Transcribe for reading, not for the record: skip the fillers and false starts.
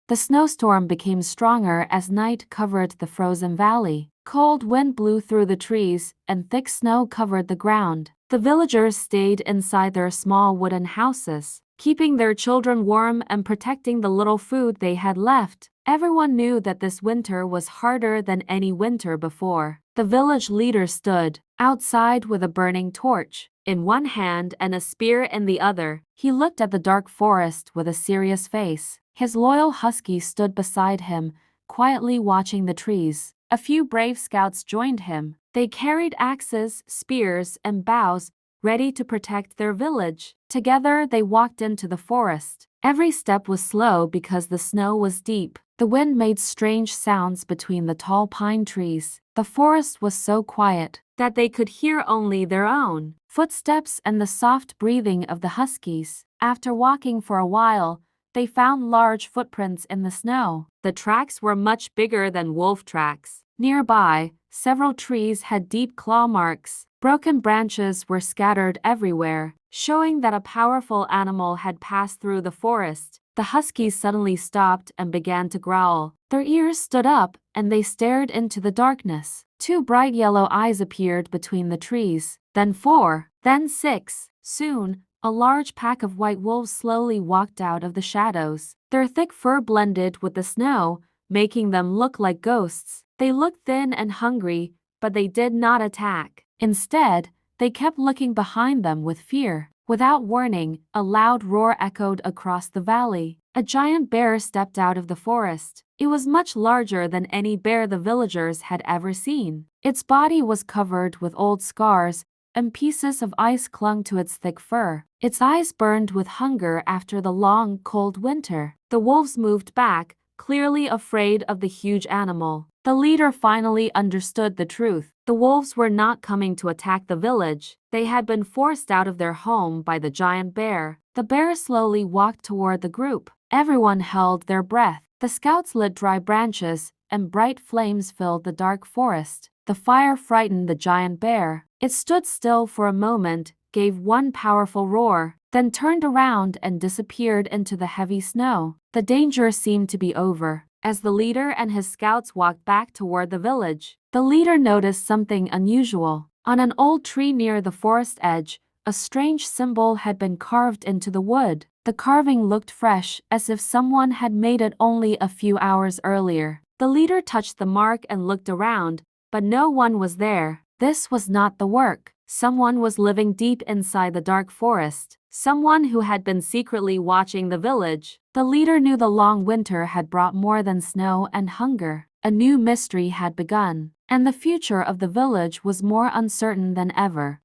The snowstorm became stronger as night covered the frozen valley. Cold wind blew through the trees, and thick snow covered the ground. The villagers stayed inside their small wooden houses, keeping their children warm and protecting the little food they had left. Everyone knew that this winter was harder than any winter before. The village leader stood outside with a burning torch in one hand and a spear in the other. He looked at the dark forest with a serious face. His loyal husky stood beside him, quietly watching the trees. A few brave scouts joined him. They carried axes, spears, and bows, ready to protect their village. Together they walked into the forest. Every step was slow because the snow was deep. The wind made strange sounds between the tall pine trees. The forest was so quiet that they could hear only their own footsteps and the soft breathing of the huskies. After walking for a while, they found large footprints in the snow. The tracks were much bigger than wolf tracks. Nearby, several trees had deep claw marks. Broken branches were scattered everywhere, showing that a powerful animal had passed through the forest. The huskies suddenly stopped and began to growl. Their ears stood up, and they stared into the darkness. Two bright yellow eyes appeared between the trees. Then 4, then 6. Soon, a large pack of white wolves slowly walked out of the shadows. Their thick fur blended with the snow, making them look like ghosts. They looked thin and hungry, but they did not attack. Instead, they kept looking behind them with fear. Without warning, a loud roar echoed across the valley. A giant bear stepped out of the forest. It was much larger than any bear the villagers had ever seen. Its body was covered with old scars, and pieces of ice clung to its thick fur. Its eyes burned with hunger after the long, cold winter. The wolves moved back, clearly afraid of the huge animal. The leader finally understood the truth. The wolves were not coming to attack the village. They had been forced out of their home by the giant bear. The bear slowly walked toward the group. Everyone held their breath. The scouts lit dry branches, and bright flames filled the dark forest. The fire frightened the giant bear. It stood still for a moment, gave one powerful roar, then turned around and disappeared into the heavy snow. The danger seemed to be over. As the leader and his scouts walked back toward the village, the leader noticed something unusual. On an old tree near the forest edge, a strange symbol had been carved into the wood. The carving looked fresh, as if someone had made it only a few hours earlier. The leader touched the mark and looked around, but no one was there. This was not the work. Someone was living deep inside the dark forest. Someone who had been secretly watching the village. The leader knew the long winter had brought more than snow and hunger. A new mystery had begun, and the future of the village was more uncertain than ever.